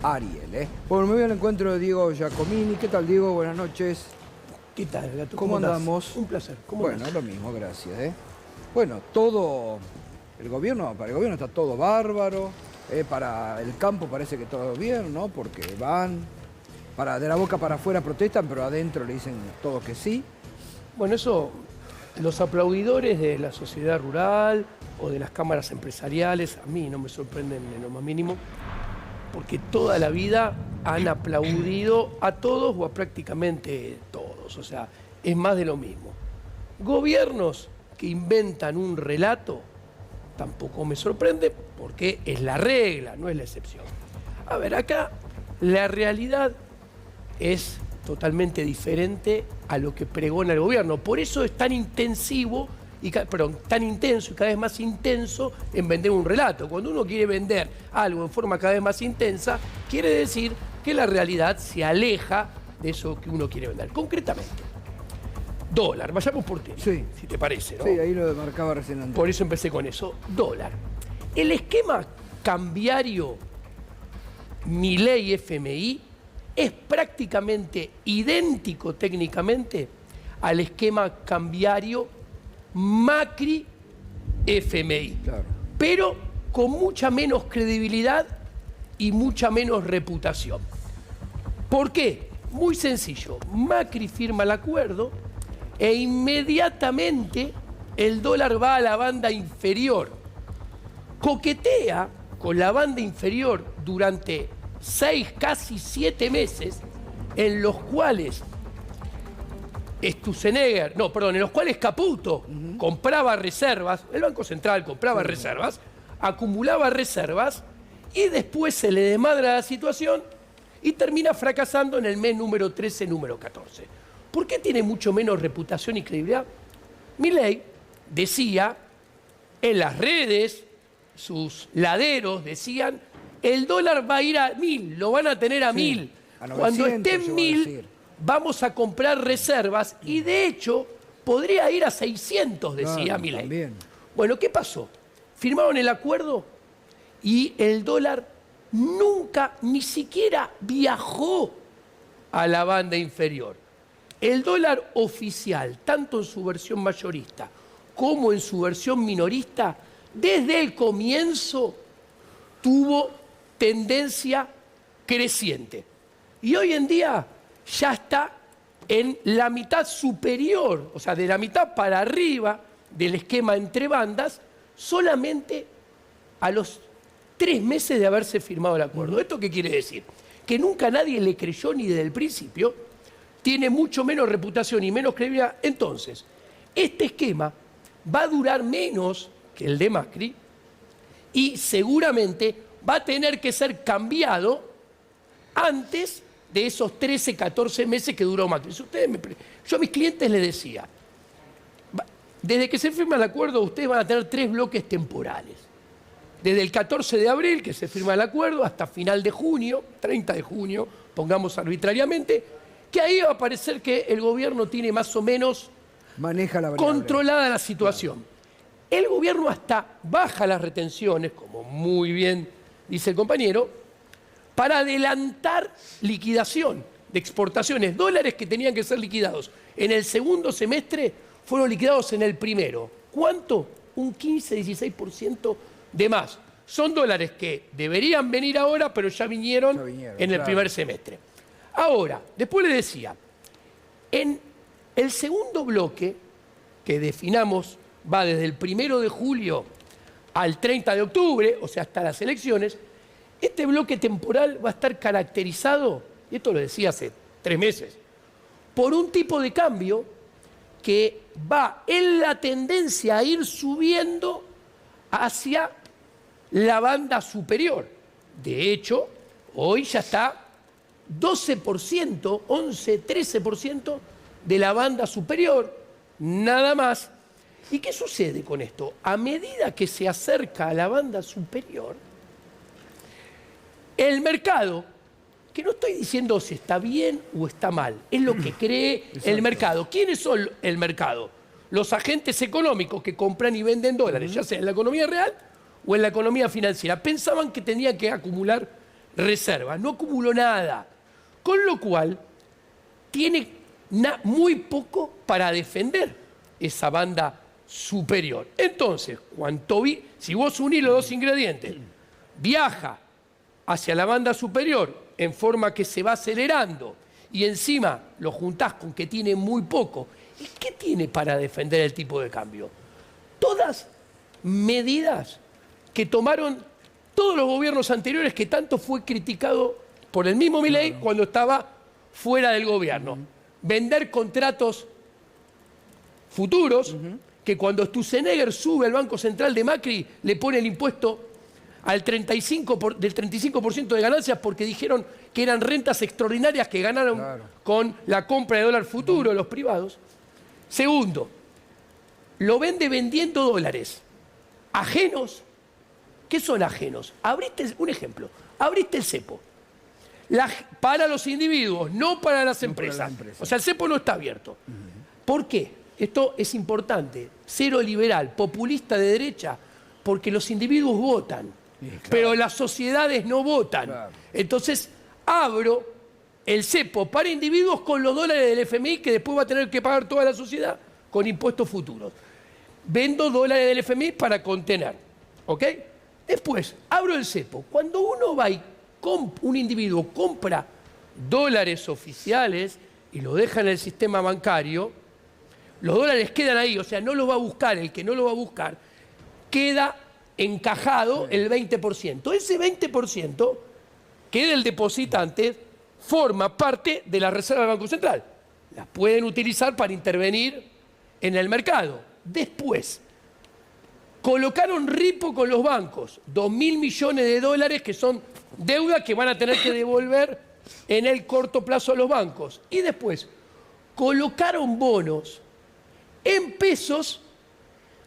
Ariel, ¿eh? Bueno, me voy al encuentro de Diego Giacomini. ¿Qué tal, Diego? Buenas noches. ¿Qué tal, Gato? ¿Cómo andamos? Un placer. ¿Cómo Bueno, andás? lo mismo, gracias, ¿eh? Bueno, todo... para el gobierno está todo bárbaro. Para el campo parece que todo bien, ¿no? Porque van... de la boca para afuera protestan, pero adentro le dicen todo que sí. Bueno, eso, los aplaudidores de la sociedad rural o de las cámaras empresariales, a mí no me sorprenden en lo más mínimo, porque toda la vida han aplaudido a todos o a prácticamente todos. O sea, es más de lo mismo. Gobiernos que inventan un relato tampoco me sorprende porque es la regla, no es la excepción. A ver, acá la realidad es totalmente diferente a lo que pregona el gobierno. Por eso es tan intensivo, tan intenso y cada vez más intenso en vender un relato. Cuando uno quiere vender algo en forma cada vez más intensa, quiere decir que la realidad se aleja de eso que uno quiere vender. Concretamente, dólar, vayamos por tema, Sí. si te parece, ¿no? Sí, ahí lo marcaba recién antes. Por eso empecé con eso. Dólar. El esquema cambiario Milei-FMI es prácticamente idéntico técnicamente al esquema cambiario Macri-FMI. Claro. Pero con mucha menos credibilidad y mucha menos reputación. ¿Por qué? Muy sencillo. Macri firma el acuerdo e inmediatamente el dólar va a la banda inferior. Coquetea con la banda inferior durante 6, casi 7 meses, en los cuales en los cuales Caputo compraba reservas, el Banco Central compraba reservas, acumulaba reservas y después se le desmadra la situación y termina fracasando en el mes número 13, número 14. ¿Por qué tiene mucho menos reputación y credibilidad? Milei decía en las redes, sus laderos decían, el dólar va a ir a 1000, lo van a tener a 1000. A 900, Cuando esté en llegó a 1000, decir. vamos a comprar reservas y de hecho podría ir a 600, decía Claro, Milei. también. Bueno, ¿qué pasó? Firmaron el acuerdo y el dólar nunca, ni siquiera viajó a la banda inferior. El dólar oficial, tanto en su versión mayorista como en su versión minorista, desde el comienzo tuvo tendencia creciente. Y hoy en día ya está en la mitad superior, o sea, de la mitad para arriba del esquema entre bandas, solamente a los 3 meses de haberse firmado el acuerdo. ¿Esto qué quiere decir? Que nunca nadie le creyó ni desde el principio, tiene mucho menos reputación y menos credibilidad. Entonces, este esquema va a durar menos que el de Macri y seguramente va a tener que ser cambiado antes de esos 13, 14 meses que duró Macri. Yo a mis clientes les decía, desde que se firma el acuerdo ustedes van a tener 3 bloques temporales. Desde el 14 de abril, que se firma el acuerdo, hasta final de junio, 30 de junio, pongamos arbitrariamente, que ahí va a parecer que el gobierno tiene más o menos Maneja la variable. controlada la situación. El gobierno hasta baja las retenciones, como muy bien dice el compañero, para adelantar liquidación de exportaciones. Dólares que tenían que ser liquidados en el segundo semestre fueron liquidados en el primero. ¿Cuánto? Un 15-16% de más. Son dólares que deberían venir ahora, pero ya vinieron en el primer semestre. Ahora, después le decía, en el segundo bloque, que definamos, va desde el 1 de julio al 30 de octubre, o sea, hasta las elecciones, este bloque temporal va a estar caracterizado, y esto lo decía hace 3 meses, por un tipo de cambio que va en la tendencia a ir subiendo hacia la banda superior. De hecho, hoy ya está 12%, 11, 13% de la banda superior, nada más. ¿Y qué sucede con esto? A medida que se acerca a la banda superior, el mercado, que no estoy diciendo si está bien o está mal, es lo que cree el mercado. ¿Quiénes son el mercado? Los agentes económicos que compran y venden dólares, ya sea en la economía real o en la economía financiera. Pensaban que tenían que acumular reservas, no acumuló nada. Con lo cual, tiene muy poco para defender esa banda superior. Entonces, si vos unís los dos ingredientes, viaja hacia la banda superior en forma que se va acelerando y encima lo juntás con que tiene muy poco, ¿y qué tiene para defender el tipo de cambio? Todas medidas que tomaron todos los gobiernos anteriores, que tanto fue criticado por el mismo Milei cuando estaba fuera del gobierno. Vender contratos futuros, que cuando Sturzenegger sube al Banco Central de Macri, le pone el impuesto del 35% de ganancias porque dijeron que eran rentas extraordinarias que ganaron con la compra de dólar futuro, los privados. Segundo, lo vende vendiendo dólares ajenos. ¿Qué son ajenos? Un ejemplo, abriste el cepo. Para los individuos, no para las empresas. O sea, el cepo no está abierto. ¿Por qué? Esto es importante. Cero liberal, populista de derecha, porque los individuos votan, pero las sociedades no votan. Entonces, abro el cepo para individuos con los dólares del FMI que después va a tener que pagar toda la sociedad con impuestos futuros. Vendo dólares del FMI para contener. ¿Ok? Después, abro el cepo. Cuando uno va y un individuo compra dólares oficiales y lo deja en el sistema bancario, los dólares quedan ahí, o sea, no los va a buscar. El que no lo va a buscar, queda encajado el 20%. Ese 20% que del depositante forma parte de la reserva del Banco Central. Las pueden utilizar para intervenir en el mercado. Después, colocaron ripo con los bancos, 2.000 millones de dólares que son deuda que van a tener que devolver en el corto plazo a los bancos. Y después, colocaron bonos en pesos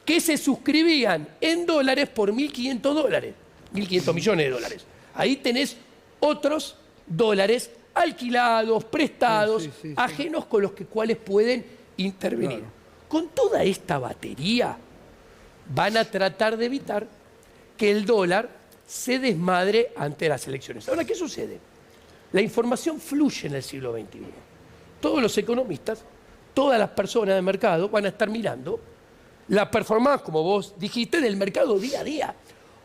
que se suscribían en dólares por 1.500 dólares, 1.500 millones de dólares. Ahí tenés otros dólares alquilados, prestados, ajenos con los cuales pueden intervenir. Con toda esta batería van a tratar de evitar que el dólar se desmadre ante las elecciones. Ahora, ¿qué sucede? La información fluye en el siglo XXI. Todos los economistas, todas las personas de mercado van a estar mirando la performance, como vos dijiste, del mercado día a día.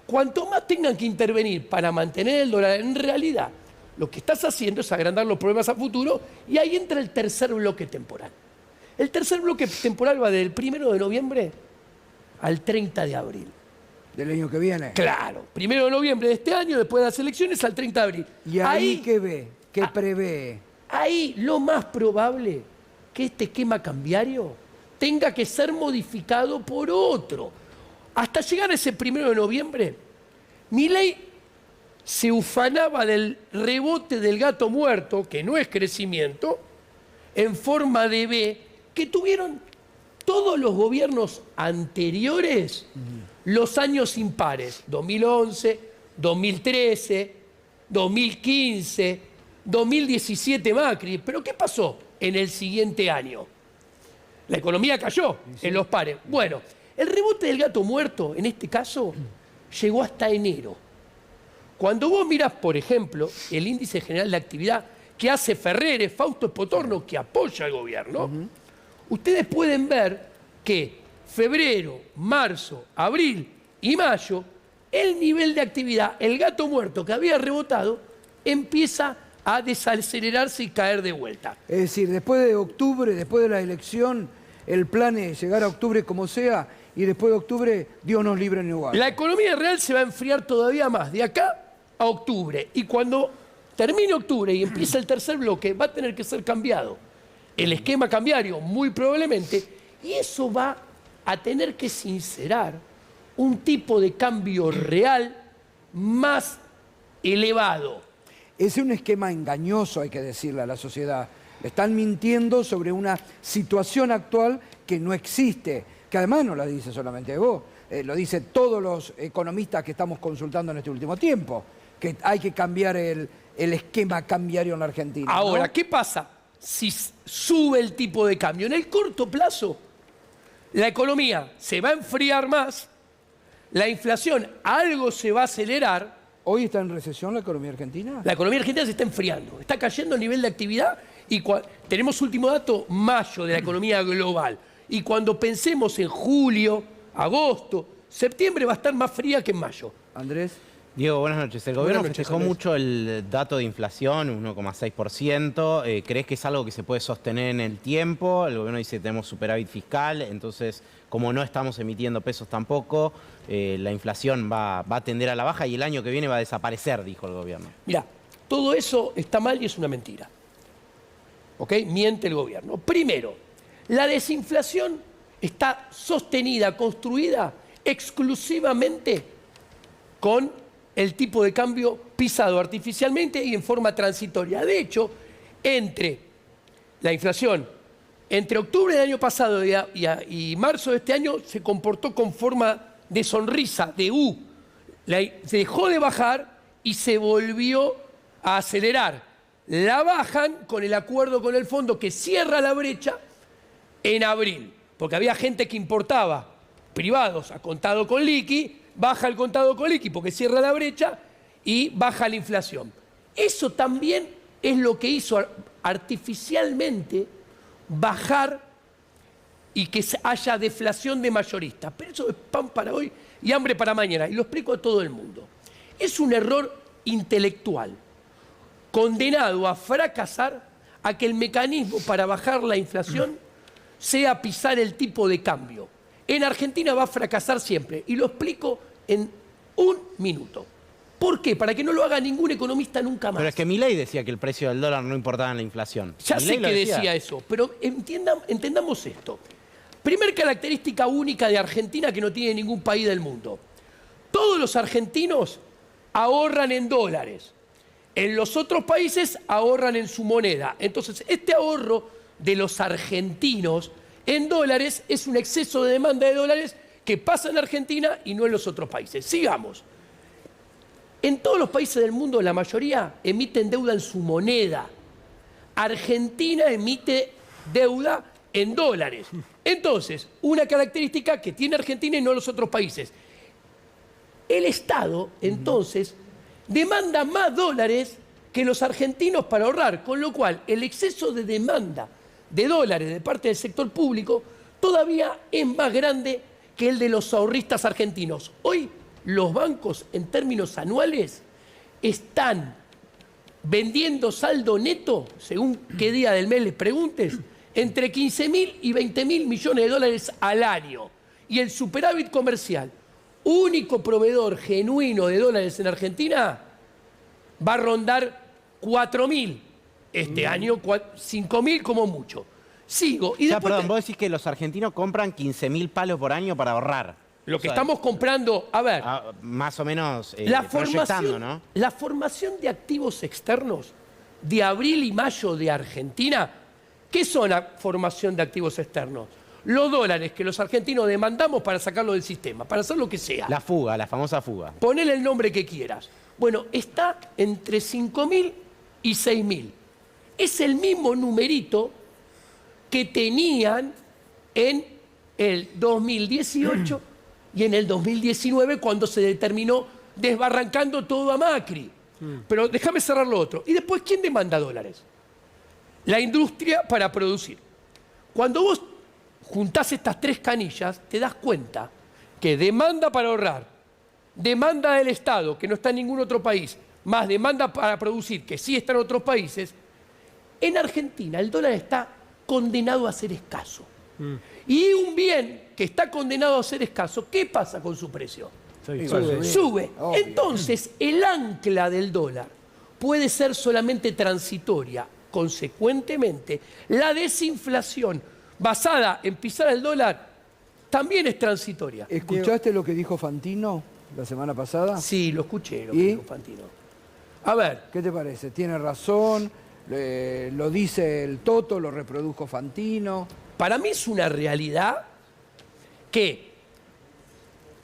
Cuanto más tengan que intervenir para mantener el dólar, en realidad lo que estás haciendo es agrandar los problemas a futuro, y ahí entra el tercer bloque temporal. El tercer bloque temporal va del 1 de noviembre al 30 de abril. ¿Del año que viene? Claro, 1 de noviembre de este año, después de las elecciones, al 30 de abril. ¿Y ahí qué ve? ¿Qué prevé? Ahí lo más probable que este esquema cambiario tenga que ser modificado por otro. Hasta llegar a ese 1 de noviembre, Milei se ufanaba del rebote del gato muerto, que no es crecimiento, en forma de V, que tuvieron todos los gobiernos anteriores, los años impares, 2011, 2013, 2015, 2017 Macri. ¿Pero qué pasó en el siguiente año? La economía cayó en los pares. Bueno, el rebote del gato muerto, en este caso, llegó hasta enero. Cuando vos mirás, por ejemplo, el índice general de actividad que hace Ferreres, Fausto Espotorno, que apoya al gobierno, ustedes pueden ver que febrero, marzo, abril y mayo, el nivel de actividad, el gato muerto que había rebotado, empieza a desacelerarse y caer de vuelta. Es decir, después de octubre, después de la elección, el plan es llegar a octubre como sea, y después de octubre, Dios nos libre en igual. La economía real se va a enfriar todavía más, de acá a octubre. Y cuando termine octubre y empieza el tercer bloque, va a tener que ser cambiado el esquema cambiario, muy probablemente, y eso va a tener que sincerar un tipo de cambio real más elevado. Es un esquema engañoso, hay que decirle a la sociedad. Le están mintiendo sobre una situación actual que no existe, que además no la dice solamente vos, lo dicen todos los economistas que estamos consultando en este último tiempo, que hay que cambiar el esquema cambiario en la Argentina. Ahora, ¿no? ¿qué pasa si sube el tipo de cambio? En el corto plazo, la economía se va a enfriar más, la inflación algo se va a acelerar, ¿Hoy está en recesión la economía argentina? La economía argentina se está enfriando, está cayendo el nivel de actividad y tenemos último dato, mayo, de la economía global. Y cuando pensemos en julio, agosto, septiembre va a estar más fría que en mayo. Andrés. Diego, buenas noches. El gobierno Buenas noches, festejó Andrés. mucho el dato de inflación, 1,6%. ¿Crees que es algo que se puede sostener en el tiempo? El gobierno dice que tenemos superávit fiscal, entonces, como no estamos emitiendo pesos tampoco, la inflación va a tender a la baja y el año que viene va a desaparecer, dijo el gobierno. Mirá, todo eso está mal y es una mentira. ¿Ok? Miente el gobierno. Primero, la desinflación está sostenida, construida exclusivamente con el tipo de cambio pisado artificialmente y en forma transitoria. De hecho, entre la inflación, entre octubre del año pasado y marzo de este año, se comportó con forma de sonrisa, de U. Se dejó de bajar y se volvió a acelerar. La bajan con el acuerdo con el fondo que cierra la brecha en abril, porque había gente que importaba privados a contado con liqui, baja el contado con liqui porque cierra la brecha y baja la inflación. Eso también es lo que hizo artificialmente bajar y que haya deflación de mayoristas. Pero eso es pan para hoy y hambre para mañana. Y lo explico a todo el mundo. Es un error intelectual, condenado a fracasar, a que el mecanismo para bajar la inflación sea pisar el tipo de cambio. En Argentina va a fracasar siempre. Y lo explico en un minuto. ¿Por qué? Para que no lo haga ningún economista nunca más. Pero es que Milei decía que el precio del dólar no importaba en la inflación. Ya sé Milei lo que decía eso, pero entendamos esto. Primer característica única de Argentina que no tiene ningún país del mundo. Todos los argentinos ahorran en dólares. En los otros países ahorran en su moneda. Entonces, este ahorro de los argentinos en dólares es un exceso de demanda de dólares que pasa en Argentina y no en los otros países. Sigamos. En todos los países del mundo, la mayoría emiten deuda en su moneda. Argentina emite deuda en dólares. Entonces, una característica que tiene Argentina y no los otros países. El Estado, entonces, demanda más dólares que los argentinos para ahorrar, con lo cual el exceso de demanda de dólares de parte del sector público todavía es más grande que el de los ahorristas argentinos. Hoy los bancos en términos anuales están vendiendo saldo neto, según qué día del mes les preguntes, entre 15.000 y 20.000 millones de dólares al año. Y el superávit comercial, único proveedor genuino de dólares en Argentina, va a rondar 4.000 este año, 5.000 como mucho. Sigo. Y después perdón, vos decís que los argentinos compran 15.000 palos por año para ahorrar. lo que estamos comprando, a ver, Más o menos formación, proyectando, ¿no? la formación de activos externos de abril y mayo de Argentina, ¿qué son la formación de activos externos? Los dólares que los argentinos demandamos para sacarlo del sistema, para hacer lo que sea. La fuga, la famosa fuga. Ponele el nombre que quieras. Bueno, está entre 5.000 y 6.000. Es el mismo numerito que tenían en el 2018 y en el 2019 cuando se determinó desbarrancando todo a Macri. Pero déjame cerrar lo otro. Y después, ¿quién demanda dólares? La industria para producir. Cuando vos juntás estas tres canillas, te das cuenta que demanda para ahorrar, demanda del Estado, que no está en ningún otro país, más demanda para producir, que sí está en otros países, en Argentina el dólar está condenado a ser escaso. Y un bien que está condenado a ser escaso, ¿qué pasa con su precio? Sube. Obvio. Entonces, el ancla del dólar puede ser solamente transitoria. Consecuentemente, la desinflación basada en pisar el dólar también es transitoria. ¿Escuchaste lo que dijo Fantino la semana pasada? Sí, lo escuché, lo que ¿Y? dijo Fantino. A ver, ¿Qué te parece? ¿Tiene razón? ¿Lo dice el Toto? ¿Lo reprodujo Fantino? para mí es una realidad que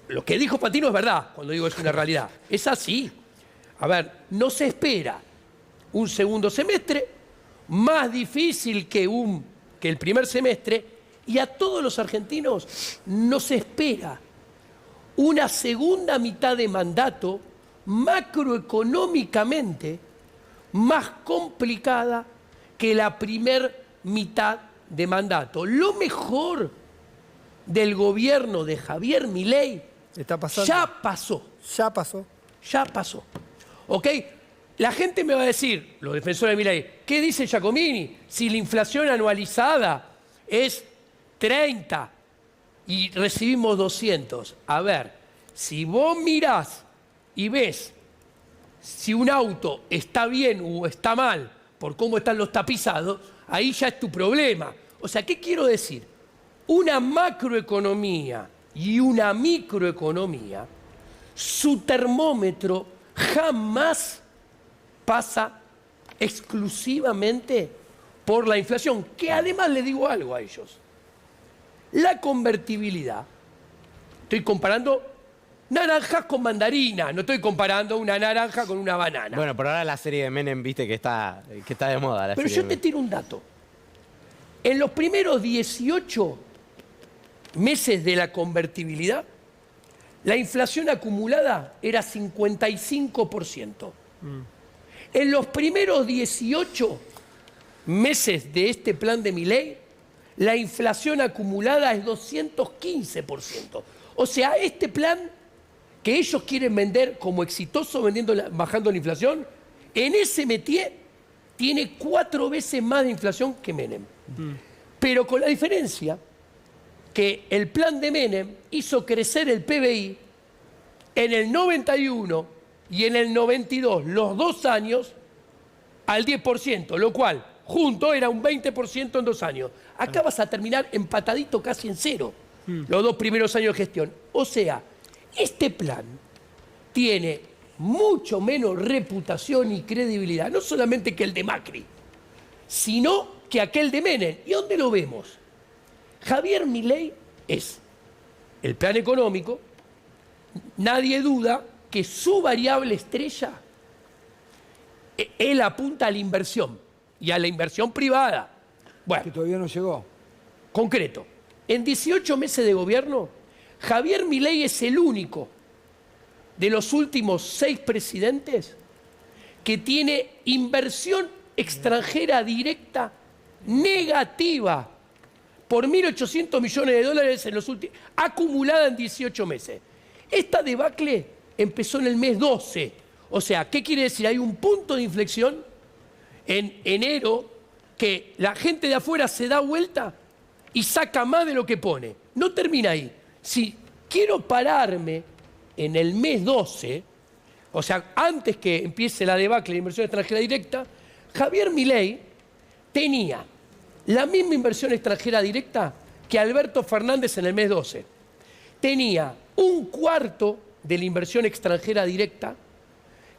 lo que dijo Fantino es verdad, cuando digo es una realidad. Es así. A ver, no se espera un segundo semestre más difícil que el primer semestre, y a todos los argentinos no se espera una segunda mitad de mandato macroeconómicamente más complicada que la primer mitad de mandato. Lo mejor del gobierno de Javier Milei Está pasando. ya pasó. Ya pasó. Ya pasó. ¿Ok? La gente me va a decir, los defensores de Milei, ¿qué dice Giacomini? Si la inflación anualizada es 30 y recibimos 200. A ver, si vos mirás y ves si un auto está bien o está mal por cómo están los tapizados, ahí ya es tu problema. O sea, ¿qué quiero decir? Una macroeconomía y una microeconomía, su termómetro jamás pasa exclusivamente por la inflación, que además le digo algo a ellos. La convertibilidad, estoy comparando naranjas con mandarina, no estoy comparando una naranja con una banana. Bueno, pero ahora la serie de Menem, viste que está de moda. Pero yo te tiro un dato. En los primeros 18 meses de la convertibilidad, la inflación acumulada era 55%. En los primeros 18 meses de este plan de Milei, la inflación acumulada es 215%. O sea, este plan que ellos quieren vender como exitoso bajando la inflación, en ese métier tiene 4 veces más de inflación que Menem. Pero con la diferencia que el plan de Menem hizo crecer el PBI en el 91 y en el 92, los 2 años, al 10%, lo cual junto era un 20% en 2 años. Acá vas a terminar empatadito casi en cero, los 2 primeros años de gestión. O sea, este plan tiene mucho menos reputación y credibilidad, no solamente que el de Macri, sino que aquel de Menem. ¿Y dónde lo vemos? Javier Milei es el plan económico. Nadie duda que su variable estrella, él apunta a la inversión y a la inversión privada. Bueno, Que todavía no llegó. concreto, en 18 meses de gobierno, Javier Milei es el único de los últimos 6 presidentes que tiene inversión extranjera directa negativa por 1.800 millones de dólares en los últimos, acumulada en 18 meses. Esta debacle empezó en el mes 12. O sea, ¿qué quiere decir? Hay un punto de inflexión en enero que la gente de afuera se da vuelta y saca más de lo que pone. No termina ahí. Si quiero pararme en el mes 12, o sea, antes que empiece la debacle de inversión extranjera directa, Javier Milei tenía la misma inversión extranjera directa que Alberto Fernández en el mes 12. Tenía un cuarto de la inversión extranjera directa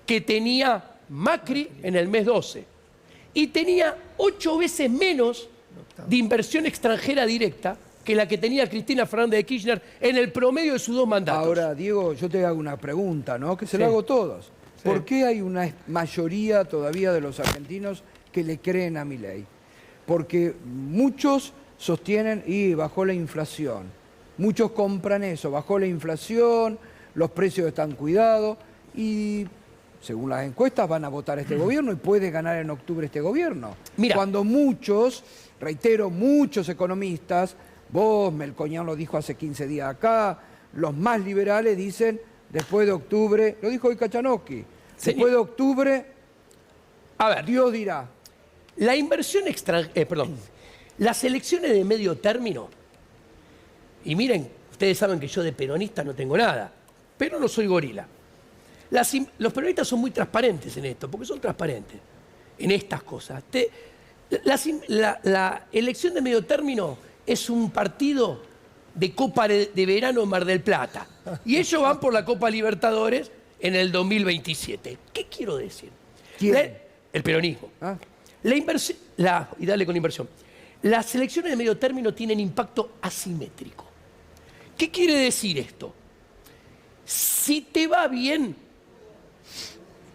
que tenía Macri en el mes 12. Y tenía 8 veces menos de inversión extranjera directa que la que tenía Cristina Fernández de Kirchner en el promedio de sus 2 mandatos. Ahora, Diego, yo te hago una pregunta, ¿no? Que se Sí. la hago a todos. Sí. ¿Por qué hay una mayoría todavía de los argentinos que le creen a Milei? Porque muchos sostienen, y bajó la inflación. Muchos compran eso, bajó la inflación, los precios están cuidados y según las encuestas van a votar este gobierno y puede ganar en octubre este gobierno. Mira. Cuando muchos, reitero, muchos economistas, vos, Melconian lo dijo hace 15 días acá, los más liberales dicen, después de octubre, lo dijo hoy Kachanowski, Sí. después de octubre, A ver, Dios dirá. la inversión las elecciones de medio término, y miren, ustedes saben que yo de peronista no tengo nada, pero no soy gorila. Los peronistas son muy transparentes en esto, porque son transparentes en estas cosas. La elección de medio término es un partido de Copa de Verano en Mar del Plata, y ellos van por la Copa Libertadores en el 2027. ¿Qué quiero decir? ¿Quién? El peronismo. ¿Ah? La inversión, y dale con inversión. Las elecciones de medio término tienen impacto asimétrico. ¿Qué quiere decir esto? Si te va bien,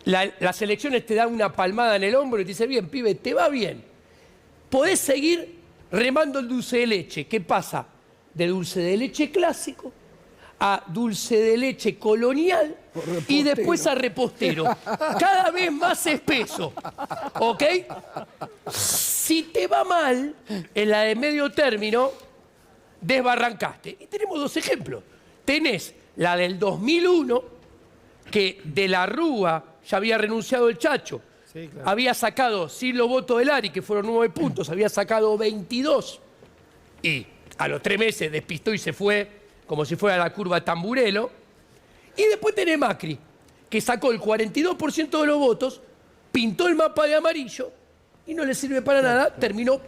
las elecciones te dan una palmada en el hombro y te dice, bien, pibe, te va bien. Podés seguir remando el dulce de leche. ¿Qué pasa? De dulce de leche clásico a dulce de leche colonial y después a repostero. Cada vez más espeso. ¿Ok? Si te va mal en la de medio término, desbarrancaste. Y tenemos dos ejemplos. Tenés la del 2001, que de la Rúa ya había renunciado el Chacho. Sí, claro. Había sacado, sin los votos del ARI, que fueron 9 puntos, había sacado 22. Y a los 3 meses despistó y se fue como si fuera la curva Tamburello. Y después tenés Macri, que sacó el 42% de los votos, pintó el mapa de amarillo y no le sirve para nada, terminó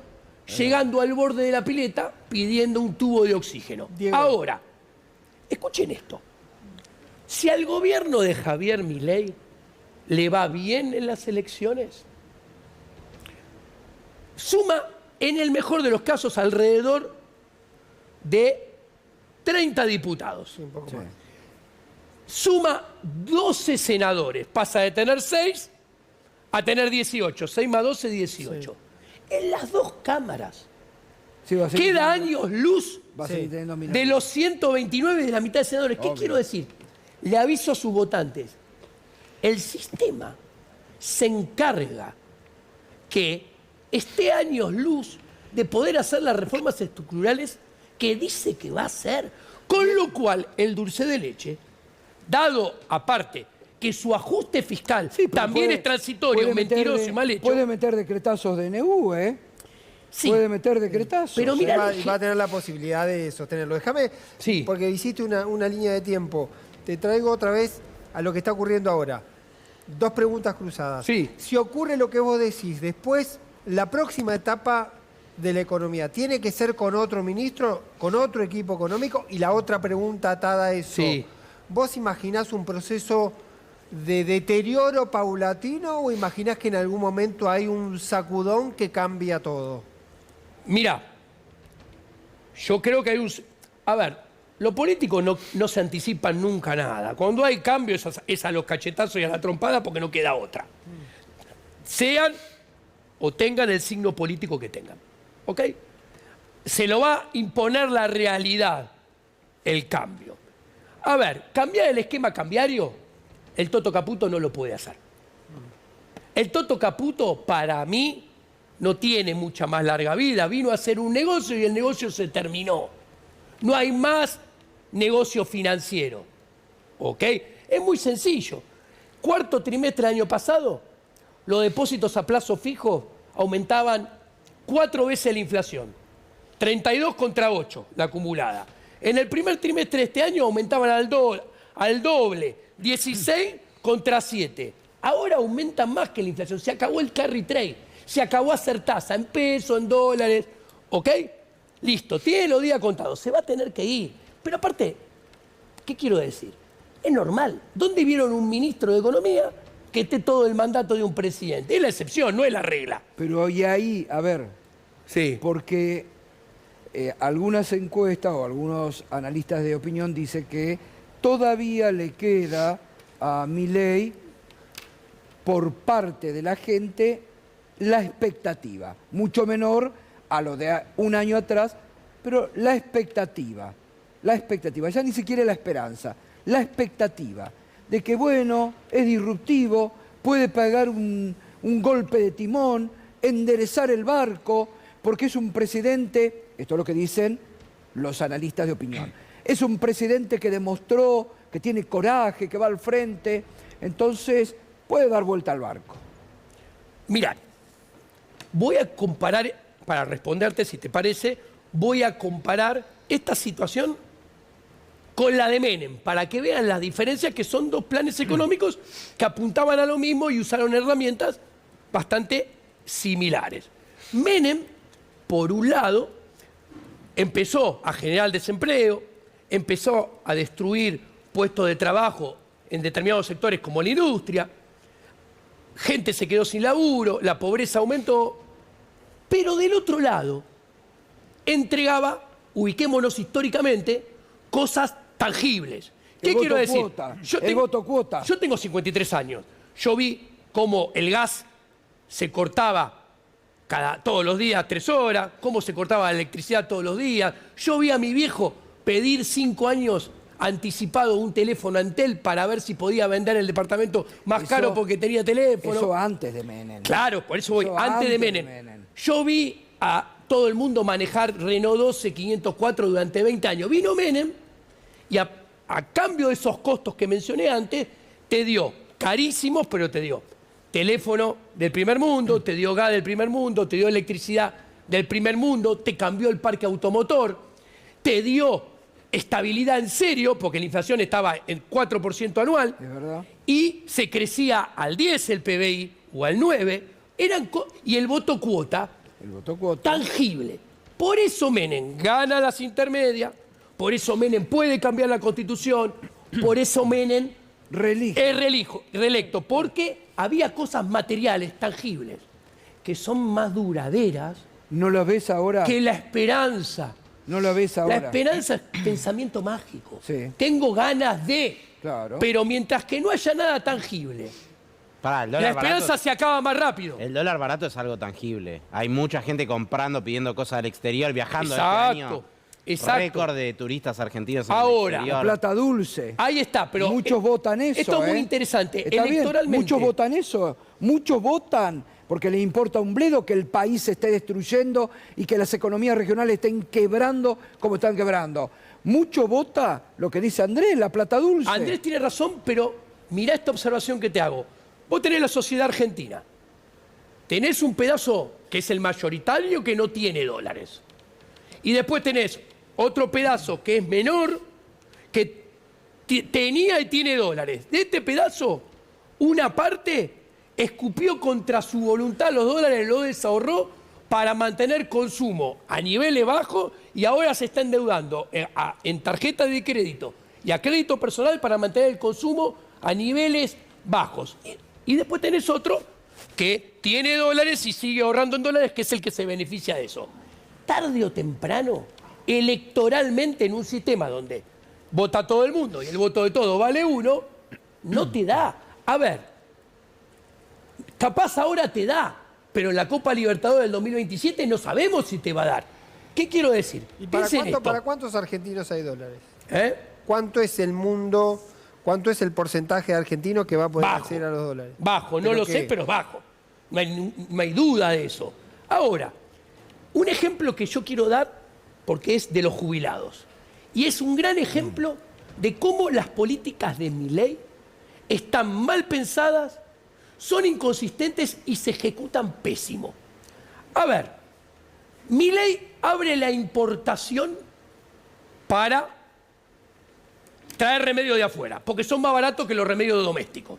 llegando al borde de la pileta pidiendo un tubo de oxígeno. Diego. Ahora, escuchen esto. Si al gobierno de Javier Milei le va bien en las elecciones, suma, en el mejor de los casos, alrededor de 30 diputados. Sí, un poco más. Suma 12 senadores. Pasa de tener 6 a tener 18. 6 más 12, 18. Sí. En las dos cámaras queda años luz de los 129 de la mitad de senadores. ¿Qué quiero decir? Le aviso a sus votantes. El sistema se encarga que esté años luz de poder hacer las reformas estructurales que dice que va a hacer. Con lo cual, el dulce de leche, dado aparte que su ajuste fiscal también es transitorio, mentiroso y mal hecho. Puede meter decretazos de NU, ¿eh? Sí. Puede meter decretazos. Pero mira, va a tener la posibilidad de sostenerlo. Déjame, porque hiciste una línea de tiempo. Te traigo otra vez a lo que está ocurriendo ahora. 2 preguntas cruzadas. Sí. Si ocurre lo que vos decís, después, la próxima etapa de la economía, ¿tiene que ser con otro ministro, con otro equipo económico? Y la otra pregunta atada a eso. Sí. ¿Vos imaginás un proceso de deterioro paulatino o imaginás que en algún momento hay un sacudón que cambia todo? Mira, yo creo que hay un... A ver, los políticos no se anticipan nunca nada. Cuando hay cambios es a los cachetazos y a la trompada porque no queda otra. Sean o tengan el signo político que tengan. ¿Ok? Se lo va a imponer la realidad, el cambio. A ver, cambiar el esquema cambiario, el Toto Caputo no lo puede hacer. El Toto Caputo, para mí, no tiene mucha más larga vida. Vino a hacer un negocio y el negocio se terminó. No hay más negocio financiero. ¿Ok? Es muy sencillo. Cuarto trimestre del año pasado, los depósitos a plazo fijo aumentaban 4 veces la inflación. 32 contra 8, la acumulada. En el primer trimestre de este año aumentaban al doble. 16 contra 7. Ahora aumentan más que la inflación. Se acabó el carry trade. Se acabó hacer tasa en pesos, en dólares. ¿Ok? Listo. Tiene los días contados. Se va a tener que ir. Pero aparte, ¿qué quiero decir? Es normal. ¿Dónde vieron un ministro de Economía que esté todo el mandato de un presidente? Es la excepción, no es la regla. Pero y ahí, a ver, porque algunas encuestas o algunos analistas de opinión dicen que todavía le queda a Milei por parte de la gente la expectativa, mucho menor a lo de un año atrás, pero la expectativa, ya ni siquiera la esperanza, la expectativa de que, bueno, es disruptivo, puede pegar un golpe de timón, enderezar el barco, porque es un presidente, esto es lo que dicen los analistas de opinión, es un presidente que demostró que tiene coraje, que va al frente, entonces puede dar vuelta al barco. Mirá, voy a comparar, para responderte si te parece, voy a comparar esta situación con la de Menem, para que vean las diferencias, que son 2 planes económicos que apuntaban a lo mismo y usaron herramientas bastante similares. Menem, por un lado, empezó a generar desempleo, empezó a destruir puestos de trabajo en determinados sectores como la industria, gente se quedó sin laburo, la pobreza aumentó, pero del otro lado entregaba, ubiquémonos históricamente, cosas tangibles. ¿Qué quiero decir? Voto cuota. Yo tengo 53 años. Yo vi cómo el gas se cortaba todos los días 3 horas, cómo se cortaba la electricidad todos los días. Yo vi a mi viejo pedir 5 años anticipado un teléfono a Entel para ver si podía vender el departamento más caro porque tenía teléfono. Eso antes de Menem. Claro, por eso voy, Eso antes de Menem. Yo vi a todo el mundo manejar Renault 12 504 durante 20 años. Vino Menem y a cambio de esos costos que mencioné antes, te dio, carísimos, pero te dio teléfono del primer mundo, te dio gas del primer mundo, te dio electricidad del primer mundo, te cambió el parque automotor, te dio estabilidad en serio, porque la inflación estaba en 4% anual, Es verdad. y se crecía al 10 el PBI o al 9, y el voto cuota El voto cuota. tangible. Por eso Menem gana las intermedias, por eso Menem puede cambiar la Constitución, por eso Menem Relige. es reelecto, porque había cosas materiales, tangibles, que son más duraderas ¿No lo ves ahora? que la esperanza. ¿No lo ves La ahora? esperanza es pensamiento mágico. Sí. Tengo ganas de, Claro. pero mientras que no haya nada tangible, Pará, el la dólar esperanza barato, se acaba más rápido. el dólar barato es algo tangible. Hay mucha gente comprando, pidiendo cosas del exterior, viajando este año. Exacto. Récord de turistas argentinos en Ahora, el exterior. Plata dulce. Ahí está, pero Muchos votan eso. esto es muy interesante. Está bien, Electoralmente, muchos votan eso. Muchos votan porque les importa un bledo que el país se esté destruyendo y que las economías regionales estén quebrando como están quebrando. Mucho vota lo que dice Andrés, la plata dulce. Andrés tiene razón, pero mirá esta observación que te hago. Vos tenés la sociedad argentina. Tenés un pedazo que es el mayoritario que no tiene dólares. Y después tenés otro pedazo que es menor, que tenía y tiene dólares. De este pedazo, una parte escupió contra su voluntad los dólares, lo desahorró para mantener consumo a niveles bajos y ahora se está endeudando en tarjeta de crédito y a crédito personal para mantener el consumo a niveles bajos. Y después tenés otro que tiene dólares y sigue ahorrando en dólares, que es el que se beneficia de eso. Tarde o temprano, electoralmente en un sistema donde vota todo el mundo y el voto de todo vale 1, no te da. A ver, capaz ahora te da, pero en la Copa Libertadores del 2027 no sabemos si te va a dar. ¿Qué quiero decir? ¿Y Piensen esto. para cuántos argentinos hay dólares? ¿Eh? ¿Cuánto es el mundo, cuánto es el porcentaje de argentinos que va a poder Bajo. acceder a los dólares? Bajo, no ¿Pero lo qué? sé, pero es bajo. No hay duda de eso. Ahora, un ejemplo que yo quiero dar, porque es de los jubilados. Y es un gran ejemplo de cómo las políticas de Milei están mal pensadas, son inconsistentes y se ejecutan pésimo. A ver, Milei abre la importación para traer remedios de afuera, porque son más baratos que los remedios domésticos.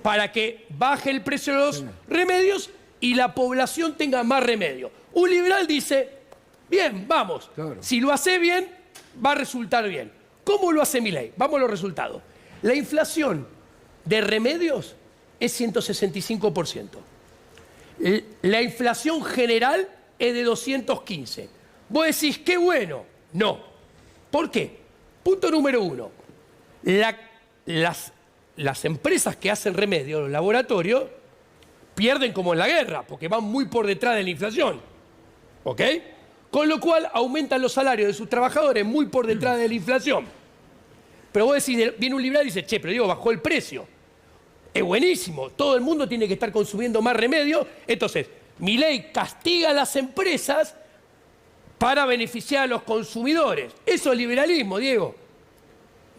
Para que baje el precio de los remedios y la población tenga más remedio. Un liberal dice, bien, vamos, Claro. si lo hace bien, va a resultar bien. ¿Cómo lo hace Milei? Vamos a los resultados. La inflación de remedios es 165%. La inflación general es de 215. Vos decís, qué bueno. No. ¿Por qué? Punto número 1. Las empresas que hacen remedios, los laboratorios, pierden como en la guerra, porque van muy por detrás de la inflación. ¿Ok? Con lo cual aumentan los salarios de sus trabajadores muy por detrás de la inflación. Pero vos decís, viene un liberal y dice, che, pero digo, bajó el precio. Es buenísimo, todo el mundo tiene que estar consumiendo más remedio. Entonces, Milei castiga a las empresas para beneficiar a los consumidores. Eso es liberalismo, Diego.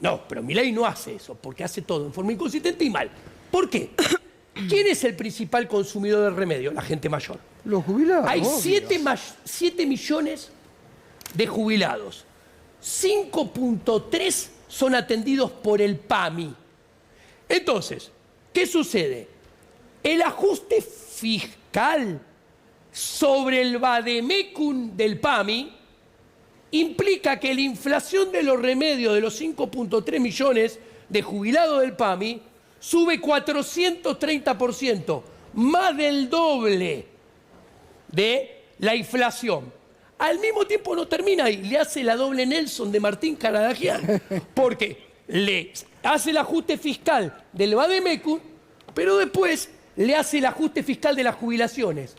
No, pero Milei no hace eso, porque hace todo en forma inconsistente y mal. ¿Por qué? ¿Quién es el principal consumidor del remedio? La gente mayor. Los jubilados. Hay obvio. 7 millones de jubilados. 5.3 son atendidos por el PAMI. Entonces, ¿qué sucede? El ajuste fiscal sobre el vademecum del PAMI implica que la inflación de los remedios de los 5.3 millones de jubilados del PAMI sube 430%, más del doble de la inflación. Al mismo tiempo no termina ahí, le hace la doble Nelson de Martín Caradagian, porque le hace el ajuste fiscal del vademecum, pero después le hace el ajuste fiscal de las jubilaciones,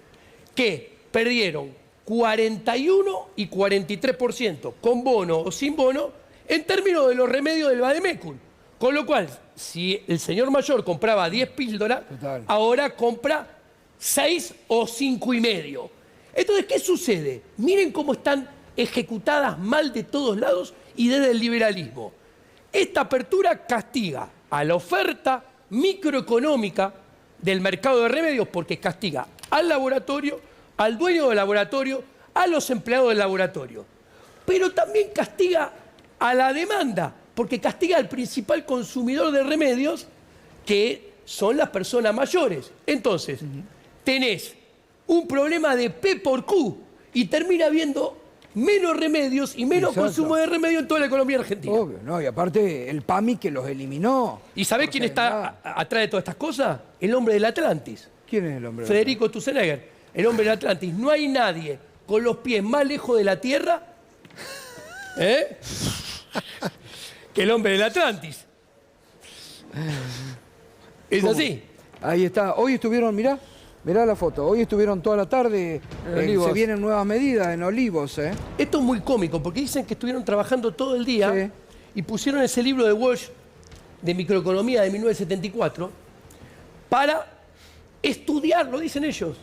que perdieron 41 y 43%, con bono o sin bono, en términos de los remedios del vademecum. Con lo cual, si el señor mayor compraba 10 píldoras, Total. ahora compra 6 o 5,5. Entonces, ¿qué sucede? Miren cómo están ejecutadas mal de todos lados y desde el liberalismo. Esta apertura castiga a la oferta microeconómica del mercado de remedios porque castiga al laboratorio, al dueño del laboratorio, a los empleados del laboratorio. Pero también castiga a la demanda, porque castiga al principal consumidor de remedios, que son las personas mayores. Entonces, tenés un problema de P por Q y termina habiendo menos remedios y menos Exacto. consumo de remedios en toda la economía argentina. Obvio, ¿no? Y aparte el PAMI que los eliminó. ¿Y sabés Porque quién está atrás de todas estas cosas? El hombre del Atlantis, ¿Quién es el hombre? Federico Stussenegger, el hombre del Atlantis. No hay nadie con los pies más lejos de la Tierra que el hombre del Atlantis. Es ¿Cómo? así. Ahí está. Hoy estuvieron, mirá la foto. Hoy estuvieron toda la tarde. Olivos. Se vienen nuevas medidas en Olivos, ¿eh? Esto es muy cómico porque dicen que estuvieron trabajando todo el día Sí. y pusieron ese libro de Walsh de microeconomía de 1974 para estudiar, lo dicen ellos,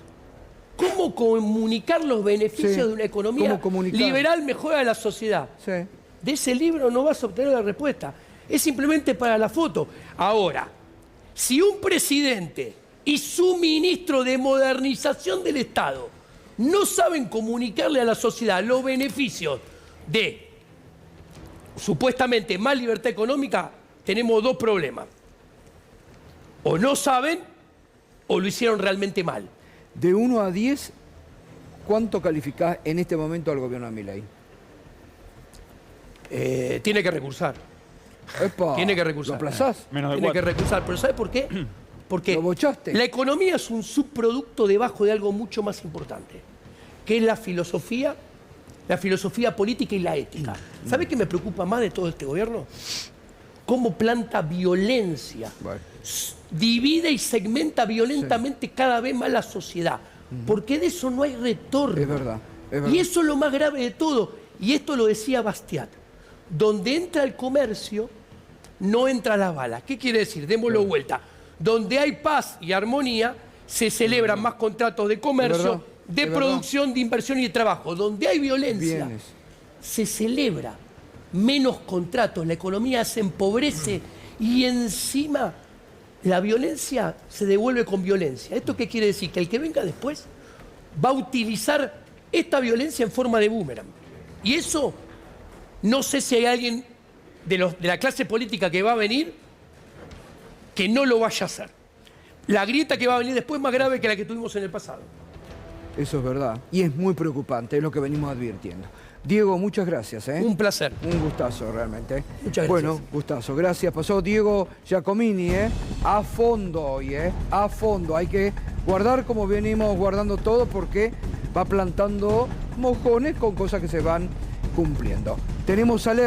cómo comunicar los beneficios Sí. de una economía Cómo comunicar. liberal mejora de la sociedad. Sí. De ese libro no vas a obtener la respuesta. Es simplemente para la foto. Ahora, si un presidente y su ministro de modernización del Estado no saben comunicarle a la sociedad los beneficios de supuestamente más libertad económica, tenemos dos problemas. O no saben o lo hicieron realmente mal. De 1 a 10, ¿cuánto calificás en este momento al gobierno de Milei? Tiene que recursar. Epa, Tiene que recursar. ¿Lo aplazás? Menos de Tiene que 4. recursar. ¿Pero sabe por qué? Porque ¿Lo bochaste? la economía es un subproducto debajo de algo mucho más importante, que es la filosofía política y la ética. ¿Sabe qué me preocupa más de todo este gobierno? Cómo planta violencia, Bueno. divide y segmenta violentamente cada vez más la sociedad, porque de eso no hay retorno. Es verdad, es verdad. Y eso es lo más grave de todo. Y esto lo decía Bastiat. Donde entra el comercio, no entra la bala. ¿Qué quiere decir? Démoslo vuelta. Donde hay paz y armonía, se celebran más contratos de comercio, verdad, de es verdad. producción, de inversión y de trabajo. Donde hay violencia, Bienes. se celebra menos contratos, la economía se empobrece y encima la violencia se devuelve con violencia. ¿Esto qué quiere decir? Que el que venga después va a utilizar esta violencia en forma de boomerang. Y eso, no sé si hay alguien de la clase política que va a venir que no lo vaya a hacer. La grieta que va a venir después es más grave que la que tuvimos en el pasado. Eso es verdad. Y es muy preocupante, es lo que venimos advirtiendo. Diego, muchas gracias, ¿eh? Un placer. Un gustazo, realmente. Muchas gracias. Bueno, gustazo. Gracias. Pasó Diego Giacomini, ¿eh? A fondo hoy, ¿eh? A fondo. Hay que guardar como venimos guardando todo porque va plantando mojones con cosas que se van cumpliendo. Tenemos alerta.